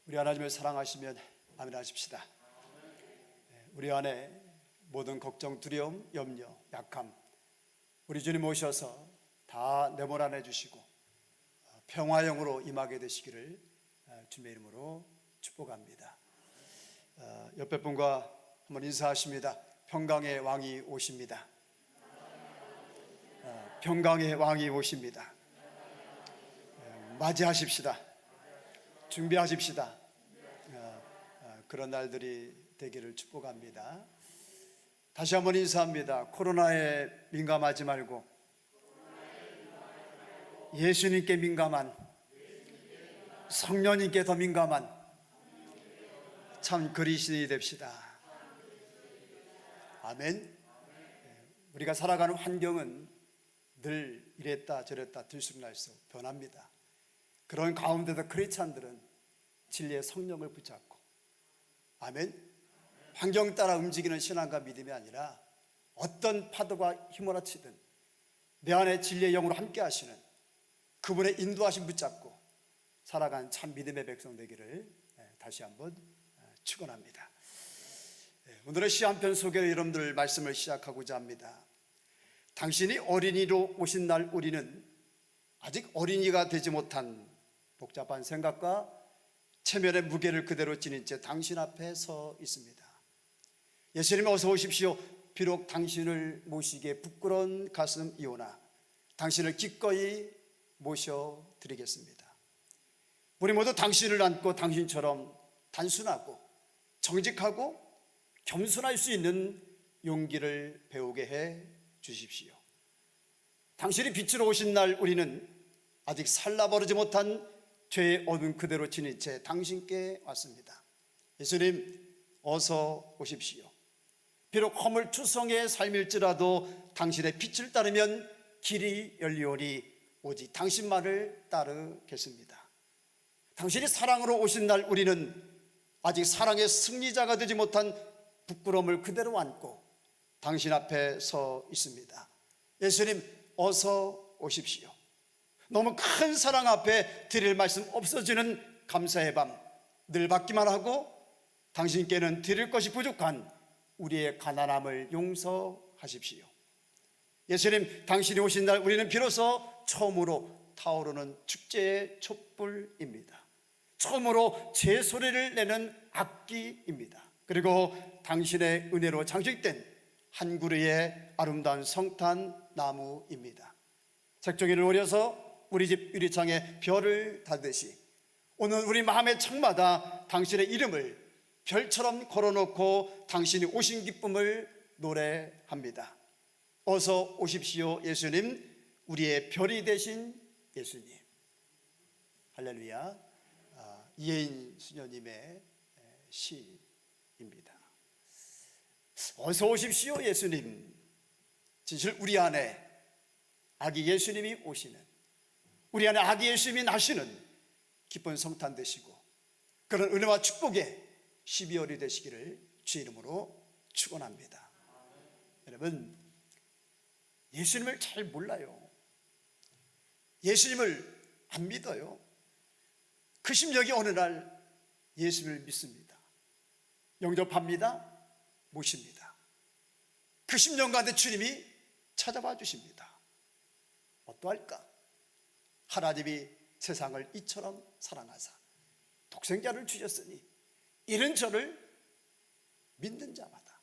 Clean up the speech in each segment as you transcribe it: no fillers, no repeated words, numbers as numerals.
우리 하나님을 사랑하시면 아멘 하십시다. 우리 안에 모든 걱정, 두려움, 염려, 약함 우리 주님 오셔서 다 내몰아내 주시고 평화영으로 임하게 되시기를 주님의 이름으로 축복합니다. 옆에 분과 한번 인사하십니다. 평강의 왕이 오십니다. 평강의 왕이 오십니다. 맞이하십시다. 준비하십시다. 그런 날들이 되기를 축복합니다. 다시 한번 인사합니다. 코로나에 민감하지 말고 예수님께 민감한, 성령님께 더 민감한 참 그리스도인이 됩시다. 아멘. 우리가 살아가는 환경은 늘 이랬다 저랬다 들쑥날쑥 변합니다. 그런 가운데도 크리스찬들은 진리의 성령을 붙잡고, 아멘, 환경 따라 움직이는 신앙과 믿음이 아니라 어떤 파도가 휘몰아치든 내 안에 진리의 영으로 함께 하시는 그분의 인도하심 붙잡고 살아가는 참 믿음의 백성 되기를 다시 한번 축원합니다. 오늘의 시 한 편 소개로 여러분들 말씀을 시작하고자 합니다. 당신이 어린이로 오신 날 우리는 아직 어린이가 되지 못한 복잡한 생각과 체면의 무게를 그대로 지닌 채 당신 앞에 서 있습니다. 예수님 어서 오십시오. 비록 당신을 모시기에 부끄러운 가슴이오나 당신을 기꺼이 모셔드리겠습니다. 우리 모두 당신을 안고 당신처럼 단순하고 정직하고 겸손할 수 있는 용기를 배우게 해 주십시오. 당신이 빛으로 오신 날 우리는 아직 살라버리지 못한 죄의 어둠 그대로 지닌 채 당신께 왔습니다. 예수님 어서 오십시오. 비록 허물투성의 삶일지라도 당신의 빛을 따르면 길이 열리오니 오직 당신만을 따르겠습니다. 당신이 사랑으로 오신 날 우리는 아직 사랑의 승리자가 되지 못한 부끄러움을 그대로 안고 당신 앞에 서 있습니다. 예수님 어서 오십시오. 너무 큰 사랑 앞에 드릴 말씀 없어지는 감사의 밤 늘 받기만 하고 당신께는 드릴 것이 부족한 우리의 가난함을 용서하십시오. 예수님 당신이 오신 날 우리는 비로소 처음으로 타오르는 축제의 촛불입니다. 처음으로 제 소리를 내는 악기입니다. 그리고 당신의 은혜로 장식된 한 그루의 아름다운 성탄 나무입니다. 색종이를 오려서 우리 집 유리창에 별을 달듯이 오늘 우리 마음의 창마다 당신의 이름을 별처럼 걸어놓고 당신이 오신 기쁨을 노래합니다. 어서 오십시오 예수님, 우리의 별이 되신 예수님. 할렐루야. 이혜인 수녀님의 시입니다. 어서 오십시오 예수님. 진실 우리 안에 아기 예수님이 오시는, 우리 안에 아기 예수님이 나시는 기쁜 성탄 되시고 그런 은혜와 축복의 12월이 되시기를 주의 이름으로 축원합니다. 여러분, 예수님을 잘 몰라요. 예수님을 안 믿어요. 그 심령이 어느 날 예수님을 믿습니다. 영접합니다. 모십니다. 그 심령 가운데 주님이 찾아와 주십니다. 어떠할까? 하나님이 세상을 이처럼 사랑하사 독생자를 주셨으니 이런 저를 믿는 자마다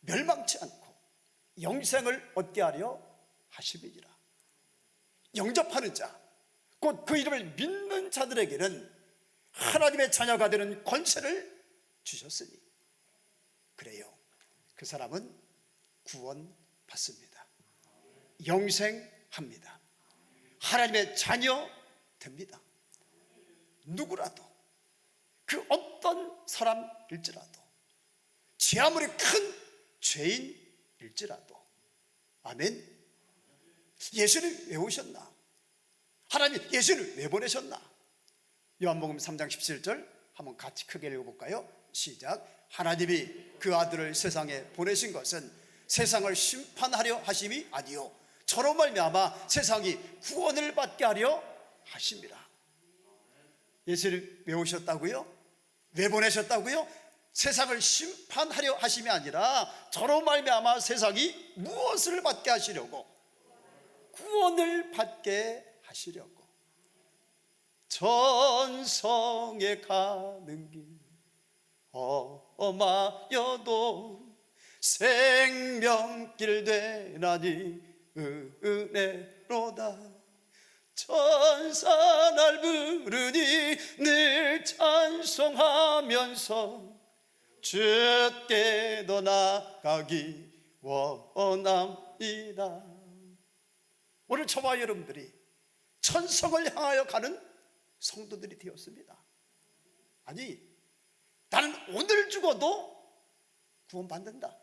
멸망치 않고 영생을 얻게 하려 하심이니라. 영접하는 자, 곧 그 이름을 믿는 자들에게는 하나님의 자녀가 되는 권세를 주셨으니 그래요, 그 사람은 구원받습니다. 영생합니다. 하나님의 자녀 됩니다. 누구라도, 그 어떤 사람일지라도, 죄 아무리 큰 죄인일지라도. 아멘. 예수는 왜 오셨나? 하나님 예수를 왜 보내셨나? 요한복음 3장 17절 한번 같이 크게 읽어볼까요? 시작. 하나님이 그 아들을 세상에 보내신 것은 세상을 심판하려 하심이 아니요 저로 말미암아 세상이 구원을 받게 하려 하심이라. 예수를 왜 오셨다고요? 왜 보내셨다고요? 세상을 심판하려 하심이 아니라 저로 말미암아 세상이 무엇을 받게 하시려고? 구원을 받게 하시려고. 전성에 가는 길 험하여도 생명길 되나니 은혜로다. 천사 날 부르니 늘 찬송하면서 주께도 나가기 원합니다. 오늘 저와 여러분들이 천성을 향하여 가는 성도들이 되었습니다. 아니, 나는 오늘 죽어도 구원받는다.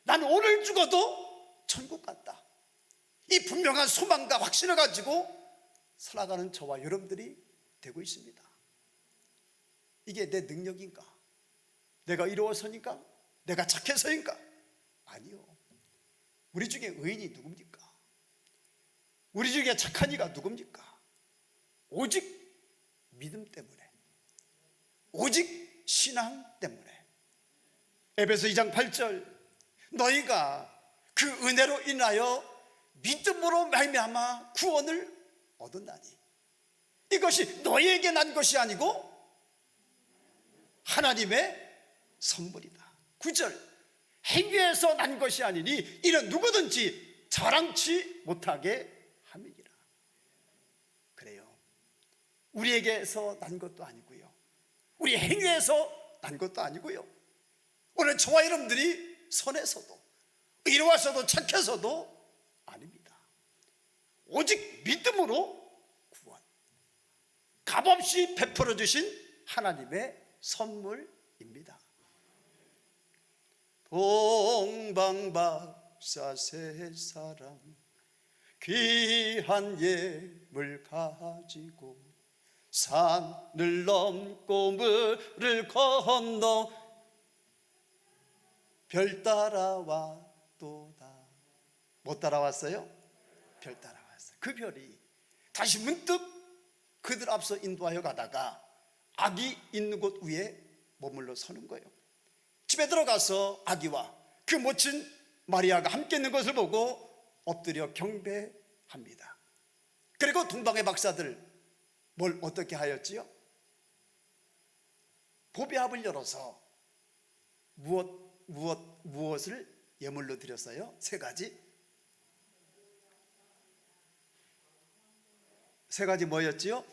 나는 오늘 죽어도 천국 간다. 이 분명한 소망과 확신을 가지고 살아가는 저와 여러분들이 되고 있습니다. 이게 내 능력인가? 내가 이루어서니까? 내가 착해서인가? 아니요. 우리 중에 의인이 누굽니까? 우리 중에 착한 이가 누굽니까? 오직 믿음 때문에, 오직 신앙 때문에. 에베소 2장 8절, 너희가 그 은혜로 인하여 믿음으로 말미암아 구원을 얻었나니 이것이 너희에게 난 것이 아니고 하나님의 선물이다. 9절, 행위에서 난 것이 아니니 이는 누구든지 자랑치 못하게 함이니라. 그래요. 우리에게서 난 것도 아니고요, 우리 행위에서 난 것도 아니고요, 오늘 저와 여러분들이 선해서도 의로워서도 착해서도 아닙니다. 오직 믿음으로 구원, 값없이 베풀어 주신 하나님의 선물입니다. 동방박사 세 사람 귀한 예물 가지고 산을 넘고 물을 건너 별 따라왔도다. 못 따라왔어요? 별 따라왔어요. 그 별이 다시 문득 그들 앞서 인도하여 가다가 아기 있는 곳 위에 머물러 서는 거예요. 집에 들어가서 아기와 그 모친 마리아가 함께 있는 것을 보고 엎드려 경배합니다. 그리고 동방의 박사들 뭘 어떻게 하였지요? 보배합을 열어서 무엇을 예물로 드렸어요? 세 가지. 세 가지 뭐였지요?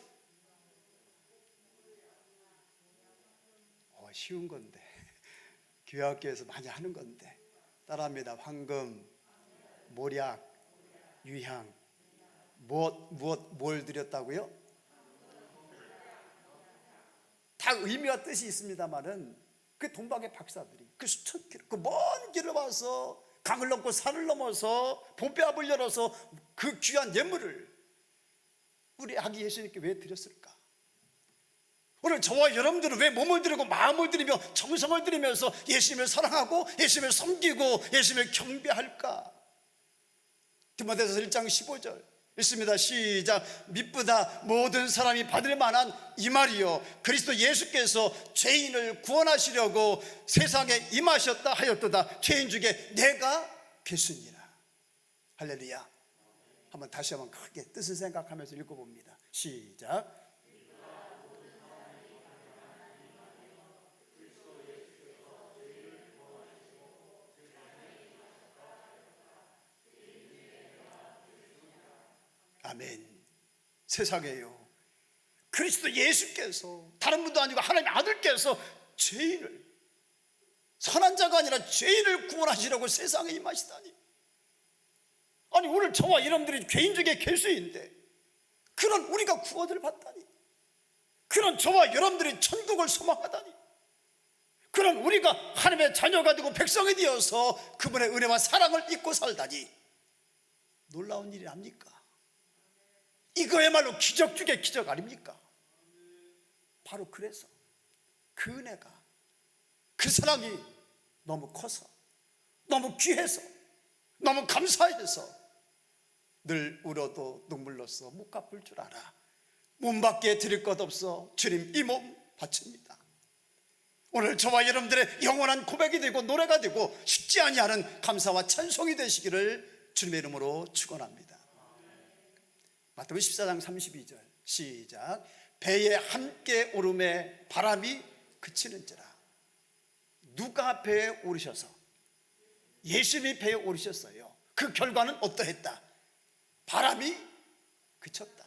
쉬운 건데, 교회학교에서 많이 하는 건데 따라합니다. 황금, 모략, 유향. 뭘 드렸다고요? 다 의미와 뜻이 있습니다만은 그 동방의 박사들이 그 수천 킬로, 그 먼 길을 와서 강을 넘고 산을 넘어서 보배합을 열어서 그 귀한 예물을 우리 아기 예수님께 왜 드렸을까? 오늘 저와 여러분들은 왜 몸을 드리고 마음을 드리며 정성을 드리면서 예수님을 사랑하고 예수님을 섬기고 예수님을 경배할까? 디모데전서 1장 15절 읽습니다. 시작. 믿보다 모든 사람이 받을 만한 이 말이요, 그리스도 예수께서 죄인을 구원하시려고 세상에 임하셨다 하였도다. 죄인 중에 내가 계수니라. 할렐루야. 한번 다시 한번 크게 뜻을 생각하면서 읽어봅니다. 시작. 아멘. 세상에요, 그리스도 예수께서, 다른 분도 아니고 하나님의 아들께서 죄인을, 선한 자가 아니라 죄인을 구원하시려고 세상에 임하시다니. 아니, 오늘 저와 여러분들이 죄인 중에 괴수인데 그런 우리가 구원을 받다니, 그런 저와 여러분들이 천국을 소망하다니, 그런 우리가 하나님의 자녀가 되고 백성이 되어서 그분의 은혜와 사랑을 잊고 살다니 놀라운 일이 아닙니까? 이거야말로 기적 중에 기적 아닙니까? 바로 그래서 그 은혜가, 그 사랑이 너무 커서, 너무 귀해서, 너무 감사해서 늘 울어도 눈물로써 못 갚을 줄 알아 몸밖에 드릴 것 없어 주님 이 몸 바칩니다. 오늘 저와 여러분들의 영원한 고백이 되고 노래가 되고 쉽지 아니하는 감사와 찬송이 되시기를 주님의 이름으로 축원합니다. 마태복음 14장 32절 시작. 배에 함께 오름에 바람이 그치는지라. 누가 배에 오르셔서? 예수님이 배에 오르셨어요. 그 결과는 어떠했다? 바람이 그쳤다.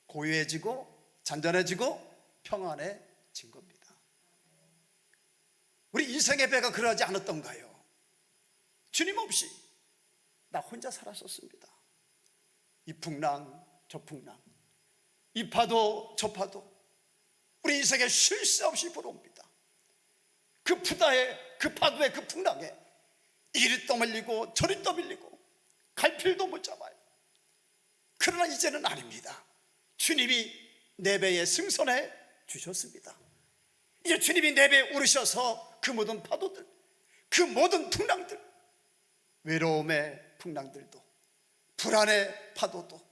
고요해지고 잔잔해지고 평안해진 겁니다. 우리 인생의 배가 그러지 않았던가요? 주님 없이 나 혼자 살았었습니다. 이 풍랑 저 풍랑, 이 파도 저 파도, 우리 인생에 쉴 새 없이 불어옵니다. 그 파도에 그 풍랑에 이리 떠밀리고 저리 떠밀리고 갈필도 못 잡아요. 그러나 이제는 아닙니다. 주님이 내 배에 승선해 주셨습니다. 이제 주님이 내 배에 오르셔서 그 모든 파도들, 그 모든 풍랑들, 외로움의 풍랑들도, 불안의 파도도,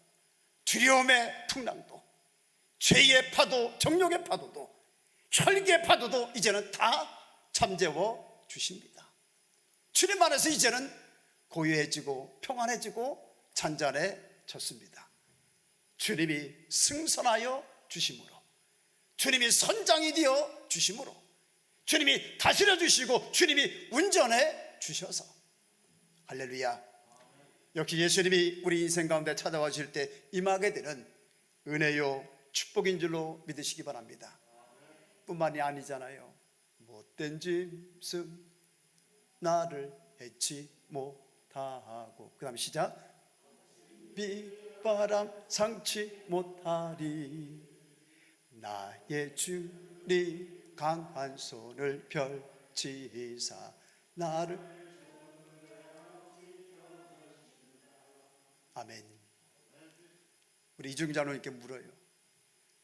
두려움의 풍랑도, 죄의 파도, 정욕의 파도도, 혈기의 파도도 이제는 다 잠재워 주십니다. 주님 안에서 이제는 고요해지고 평안해지고 잔잔해졌습니다. 주님이 승선하여 주심으로, 주님이 선장이 되어 주심으로, 주님이 다스려 주시고 주님이 운전해 주셔서, 할렐루야. 역시 예수님이 우리 인생 가운데 찾아와 주실 때 임하게 되는 은혜요 축복인 줄로 믿으시기 바랍니다. 뿐만이 아니잖아요. 못된 짐승 나를 해치 못하고, 그 다음 시작. 빗바람 상치 못하리. 나의 주님 강한 손을 펼치사 나를. 아멘. 우리 이중 장로님께 물어요.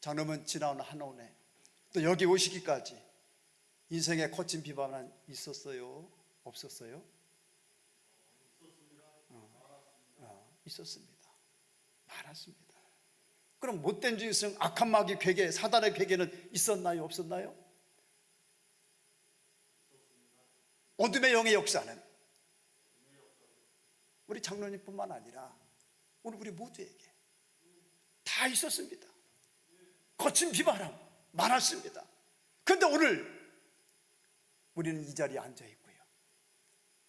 장로면 지나온 한온에 또 여기 오시기까지 인생에 거친 비방은 있었어요? 없었어요? 있었습니다. 많았습니다. 그럼 못된 짐승, 악한 마귀 괴계, 사단의 괴계는 있었나요? 없었나요? 어둠의 영의 역사는 우리 장로님뿐만 아니라 우리 모두에게 다 있었습니다. 거친 비바람 많았습니다. 그런데 오늘 우리는 이 자리에 앉아 있고요,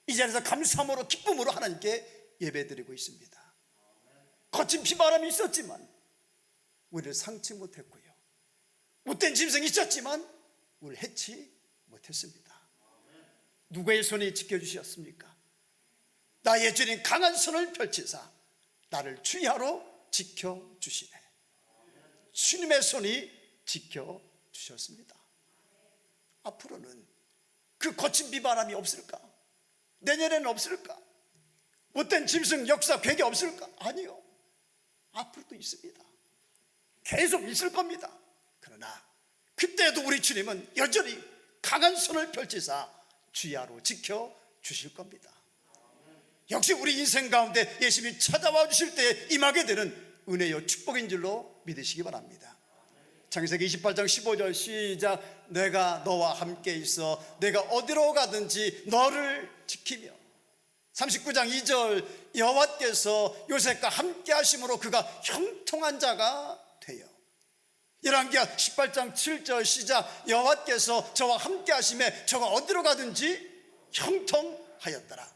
이 자리에서 감사함으로 기쁨으로 하나님께 예배드리고 있습니다. 거친 비바람이 있었지만 우리를 상치 못했고요, 못된 짐승이 있었지만 우리를 해치 못했습니다. 누구의 손이 지켜주셨습니까? 나의 주님 강한 손을 펼치사 나를 주야로 지켜주시네. 주님의 손이 지켜주셨습니다. 앞으로는 그 거친 비바람이 없을까? 내년에는 없을까? 못된 짐승 역사 괴계 없을까? 아니요, 앞으로도 있습니다. 계속 있을 겁니다. 그러나 그때도 우리 주님은 여전히 강한 손을 펼치사 주야로 지켜주실 겁니다. 역시 우리 인생 가운데 예수님이 찾아와 주실 때 임하게 되는 은혜요 축복인 줄로 믿으시기 바랍니다. 창세기 28장 15절 시작. 내가 너와 함께 있어 내가 어디로 가든지 너를 지키며. 39장 2절 여호와께서 요셉과 함께 하심으로 그가 형통한 자가 되어. 열왕기하 18장 7절 시작. 여호와께서 저와 함께 하심에 저가 어디로 가든지 형통하였더라.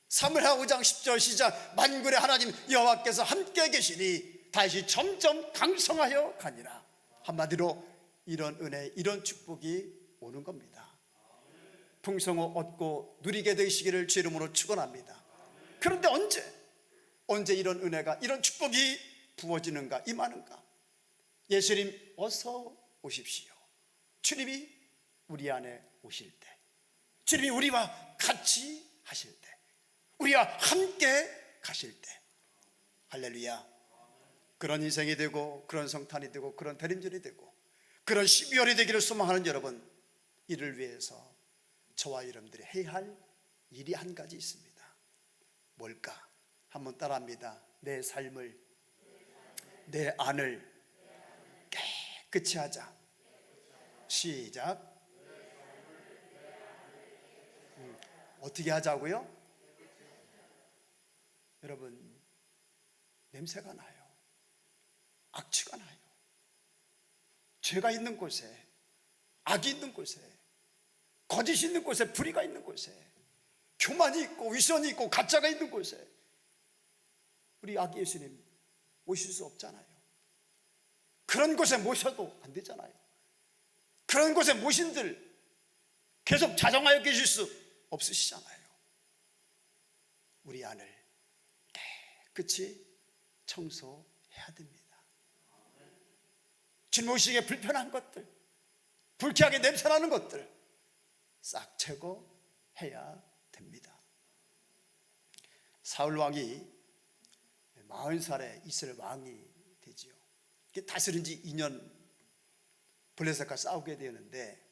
사무엘하 5장 10절 시작. 만군의 하나님 여호와께서 함께 계시니 다시 점점 강성하여 가니라. 한마디로 이런 은혜, 이런 축복이 오는 겁니다. 풍성을 얻고 누리게 되시기를 주 이름으로 축원합니다. 그런데 언제 이런 은혜가, 이런 축복이 부어지는가, 임하는가? 예수님 어서 오십시오. 주님이 우리 안에 오실 때, 주님이 우리와 같이 하실 때, 우리와 함께 가실 때, 할렐루야. 그런 인생이 되고 그런 성탄이 되고 그런 대림절이 되고 그런 12월이 되기를 소망하는 여러분, 이를 위해서 저와 여러분들이 해야 할 일이 한 가지 있습니다. 뭘까? 한번 따라합니다. 내 삶을, 내 안을 깨끗이 하자. 시작. 어떻게 하자고요? 여러분, 냄새가 나요. 악취가 나요. 죄가 있는 곳에, 악이 있는 곳에, 거짓이 있는 곳에, 불의가 있는 곳에, 교만이 있고 위선이 있고 가짜가 있는 곳에 우리 아기 예수님 오실 수 없잖아요. 그런 곳에 모셔도 안 되잖아요. 그런 곳에 모신들 계속 자정하여 계실 수 없으시잖아요. 우리 안을 깨끗이 청소해야 됩니다. 주님 오시기에 불편한 것들, 불쾌하게 냄새나는 것들 싹 제거해야 됩니다. 사울 왕이 40살에 이스라엘 왕이 되지요. 다스린 지 2년 블레셋과 싸우게 되었는데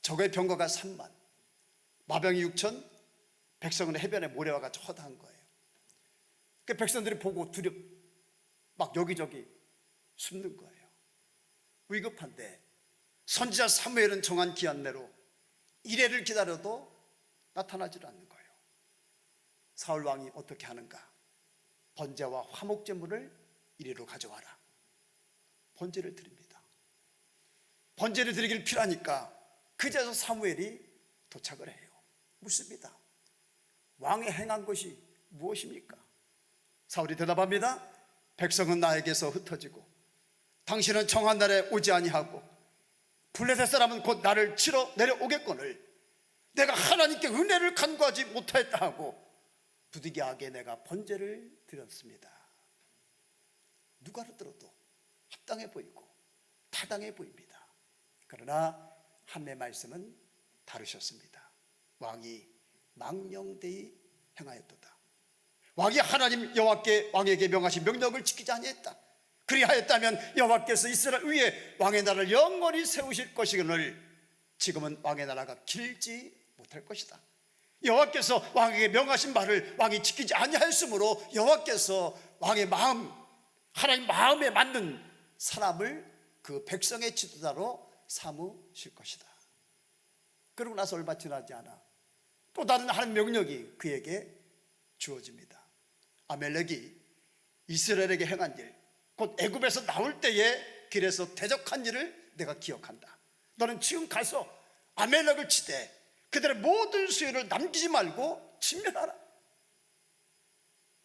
적의 병거가 3만, 마병이 6천, 백성은 해변에 모래와같이 허다한 거예요. 그 백성들이 보고 막 여기저기 숨는 거예요. 위급한데 선지자 사무엘은 정한 기한 내로 이래를 기다려도 나타나지 않는 거예요. 사울 왕이 어떻게 하는가? 번제와 화목제물을 이리로 가져와라. 번제를 드립니다. 번제를 드리길 필요하니까 그제서 사무엘이 도착을 해요. 묻습니다. 왕이 행한 것이 무엇입니까? 사울이 대답합니다. 백성은 나에게서 흩어지고 당신은 정한 날에 오지 아니하고 블레셋 사람은 곧 나를 치러 내려오겠거늘 내가 하나님께 은혜를 간구하지 못하였다 하고 부득이하게 내가 번제를 드렸습니다. 누가를 들어도 합당해 보이고 타당해 보입니다. 그러나 하나님의 말씀은 다르셨습니다. 왕이 망령되이 행하였도다. 왕이 하나님 여호와께 왕에게 명하신 명령을 지키지 아니했다. 그리하였다면 여호와께서 이스라엘 위에 왕의 나라를 영원히 세우실 것이거늘 지금은 왕의 나라가 길지 못할 것이다. 여호와께서 왕에게 명하신 말을 왕이 지키지 아니하였으므로 여호와께서 왕의 마음, 하나님 마음에 맞는 사람을 그 백성의 지도자로 삼으실 것이다. 그러고 나서 얼마 지나지 않아 또 다른 하나님 명령이 그에게 주어집니다. 아멜렉이 이스라엘에게 행한 일, 곧 애굽에서 나올 때에 길에서 대적한 일을 내가 기억한다. 너는 지금 가서 아멜렉을 치되 그들의 모든 수요를 남기지 말고 진멸하라.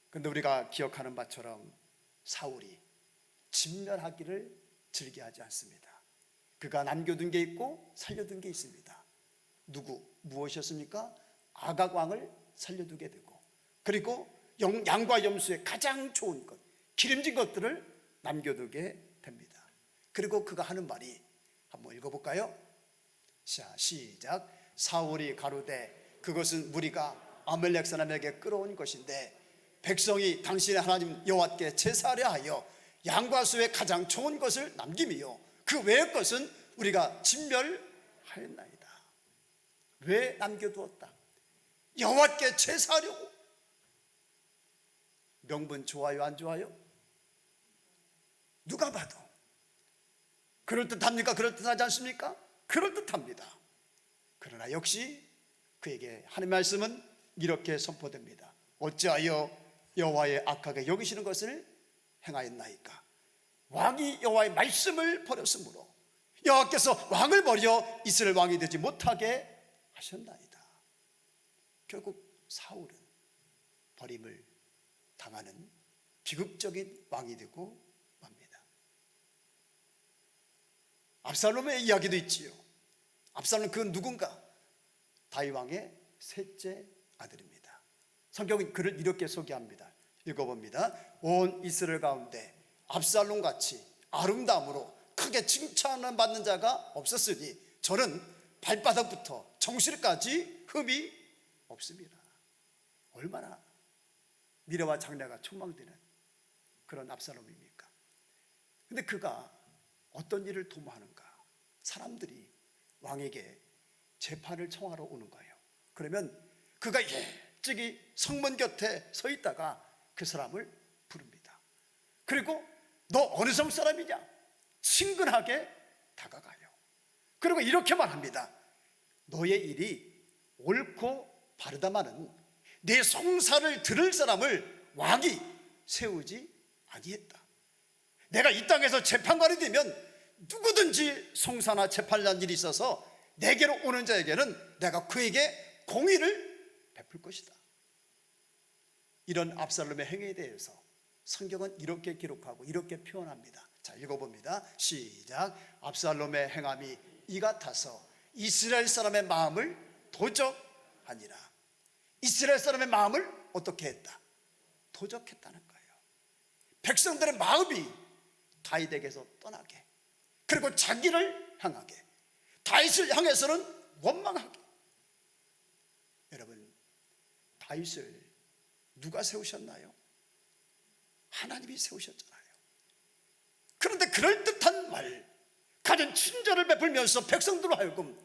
그런데 우리가 기억하는 바처럼 사울이 진멸하기를 즐겨하지 않습니다. 그가 남겨둔 게 있고 살려둔 게 있습니다. 무엇이었습니까? 아각 왕을 살려두게 되고 그리고 양과 염소의 가장 좋은 것, 기름진 것들을 남겨두게 됩니다. 그리고 그가 하는 말이 한번 읽어볼까요? 자, 시작. 사울이 가로되 그것은 무리가 아멜렉 사람에게 끌어온 것인데 백성이 당신의 하나님 여호와께 제사하려 하여 양과 소의 가장 좋은 것을 남김이요 그 외의 것은 우리가 진멸하였나이다. 왜 남겨두었다? 여호와께 제사하려고. 명분 좋아요 안 좋아요? 누가 봐도 그럴듯합니까? 그럴듯하지 않습니까? 그럴듯합니다. 그러나 역시 그에게 하나님의 말씀은 이렇게 선포됩니다. 어찌하여 여호와의 악하게 여기시는 것을 행하였나이까? 왕이 여호와의 말씀을 버렸으므로 여호와께서 왕을 버려 이스라엘 왕이 되지 못하게 하셨나이다. 결국 사울은 버림을 당하는 비극적인 왕이 되고 맙니다. 압살롬의 이야기도 있지요. 압살롬 그 누군가? 다윗 왕의 셋째 아들입니다. 성경은 그를 이렇게 소개합니다. 읽어봅니다. 온 이스라엘 가운데 압살롬 같이 아름다움으로 크게 칭찬을 받는 자가 없었으니 저는 발바닥부터 정실까지 흠이 없습니다. 얼마나 미래와 장래가 촉망되는 그런 압살롬입니까? 근데 그가 어떤 일을 도모하는가? 사람들이 왕에게 재판을 청하러 오는 거예요. 그러면 그가 일찍이 성문 곁에 서 있다가 그 사람을 부릅니다. 그리고 너 어느 성 사람이냐? 친근하게 다가가요. 그리고 이렇게 말합니다. 너의 일이 옳고 바르다마는 내 송사를 들을 사람을 왕이 세우지 아니했다. 내가 이 땅에서 재판관이 되면 누구든지 송사나 재판난 일이 있어서 내게로 오는 자에게는 내가 그에게 공의를 베풀 것이다. 이런 압살롬의 행위에 대해서 성경은 이렇게 기록하고 이렇게 표현합니다. 자, 읽어봅니다. 시작. 압살롬의 행함이 이 같아서 이스라엘 사람의 마음을 도적하니라. 이스라엘 사람의 마음을 어떻게 했다? 도적했다는 거예요. 백성들의 마음이 다윗에게서 떠나게, 그리고 자기를 향하게, 다윗을 향해서는 원망하게. 여러분, 다윗을 누가 세우셨나요? 하나님이 세우셨잖아요. 그런데 그럴듯한 말, 가진 친절을 베풀면서 백성들로 하여금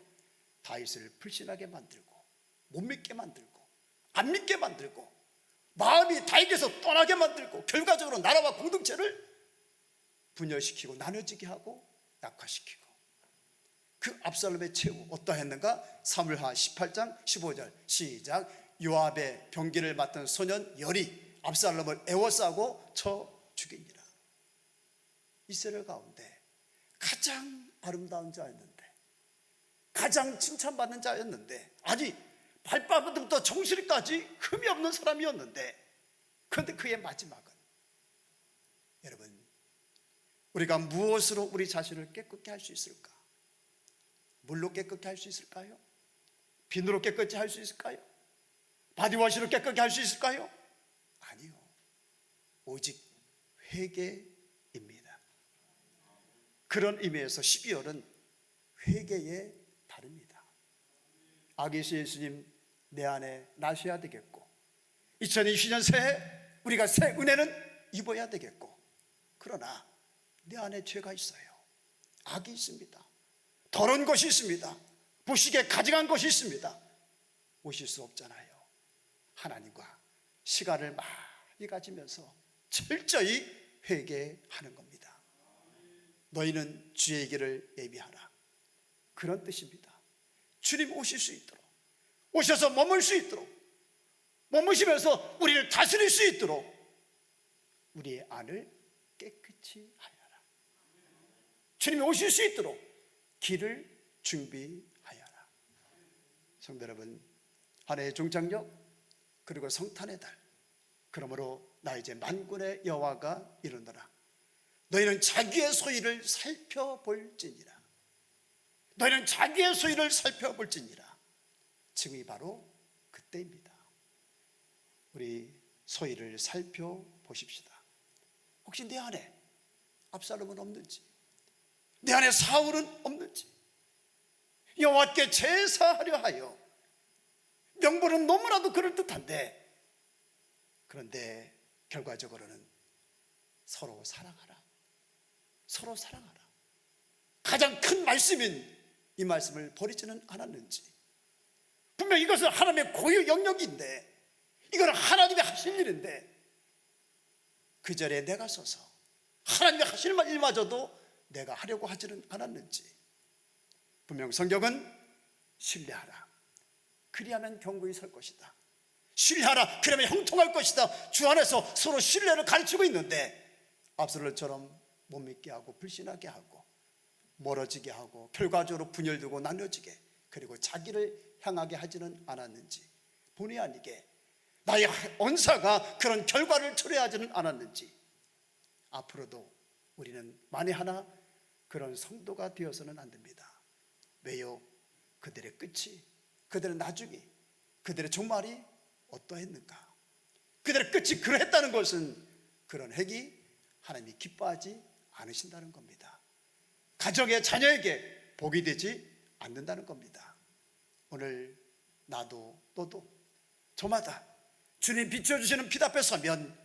다윗을 불신하게 만들고, 못 믿게 만들고, 안 믿게 만들고, 마음이 다윗에서 떠나게 만들고, 결과적으로 나라와 공동체를 분열시키고 나눠지게 하고 약화시키고. 그 압살롬의 최후 어떠했는가? 사무엘하 18장 15절 시작. 요압의 병기를 맡은 소년 열이 압살롬을 애워싸고 쳐 죽이니라. 이스라엘 가운데 가장 아름다운 자였는데, 가장 칭찬받는 자였는데, 아니 발바닥부터 정수리까지 흠이 없는 사람이었는데, 그런데 그의 마지막은, 여러분, 우리가 무엇으로 우리 자신을 깨끗게 할 수 있을까? 물로 깨끗게 할 수 있을까요? 비누로 깨끗게 할 수 있을까요? 바디워시로 깨끗게 할 수 있을까요? 아니요. 오직 회개입니다. 그런 의미에서 12월은 회개의 달입니다. 아기시 예수님 내 안에 나셔야 되겠고, 2020년 새해 우리가 새 은혜는 입어야 되겠고, 그러나 내 안에 죄가 있어요. 악이 있습니다. 더러운 것이 있습니다. 부식에 가증한 것이 있습니다. 오실 수 없잖아요. 하나님과 시간을 많이 가지면서 철저히 회개하는 겁니다. 너희는 주의 길을 예비하라, 그런 뜻입니다. 주님 오실 수 있도록, 오셔서 머물 수 있도록, 머무시면서 우리를 다스릴 수 있도록 우리의 안을 깨끗이 하여라. 주님이 오실 수 있도록 길을 준비하여라. 성도 여러분, 한 해의 종착역, 그리고 성탄의 달, 그러므로 나 이제 만군의 여호와가 이르노라. 너희는 자기의 소유를 살펴볼지니라. 너희는 자기의 소유를 살펴볼지니라. 지금이 바로 그때입니다. 우리 소유를 살펴보십시다. 혹시 내 안에 압살롬은 없는지, 내 안에 사울은 없는지, 여호와께 제사하려 하여 명분은 너무나도 그럴듯한데, 그런데 결과적으로는 서로 사랑하라, 서로 사랑하라, 가장 큰 말씀인 이 말씀을 버리지는 않았는지. 분명 이것은 하나님의 고유 영역인데, 이거는 하나님이 하실 일인데, 그 자리에 내가 서서 하나님이 하실 일마저도 내가 하려고 하지는 않았는지. 분명 성경은 신뢰하라, 그리하면 견고히 설 것이다, 신뢰하라, 그러면 형통할 것이다, 주 안에서 서로 신뢰를 가르치고 있는데, 압살롬처럼 못 믿게 하고 불신하게 하고 멀어지게 하고 결과적으로 분열되고 나눠지게, 그리고 자기를 향하게 하지는 않았는지, 본의 아니게 나의 언사가 그런 결과를 초래하지는 않았는지. 앞으로도 우리는 만에 하나 그런 성도가 되어서는 안 됩니다. 왜요? 그들의 끝이, 그들의 나중이, 그들의 종말이 어떠했는가? 그들의 끝이 그러했다는 것은 그런 핵이 하나님이 기뻐하지 않으신다는 겁니다. 가정의 자녀에게 복이 되지 않는다는 겁니다. 오늘 나도 너도 저마다 주님 비춰주시는 빛 앞에 서면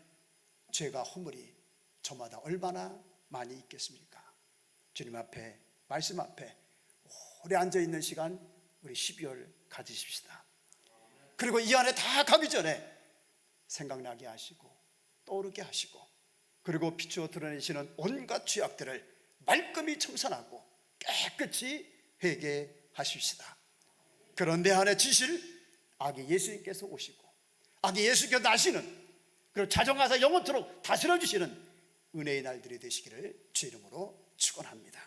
죄가 허물이 저마다 얼마나 많이 있겠습니까? 주님 앞에, 말씀 앞에 오래 앉아있는 시간 우리 12월 가지십시다. 그리고 이 안에 다 가기 전에 생각나게 하시고 떠오르게 하시고, 그리고 비추어 드러내시는 온갖 죄악들을 말끔히 청산하고 깨끗이 회개하십시다. 그런 내 안에 지실 아기 예수님께서 오시고 아기 예수께서 나시는, 그리고 자정하사 영원토록 다스려 주시는 은혜의 날들이 되시기를 주 이름으로 축원합니다.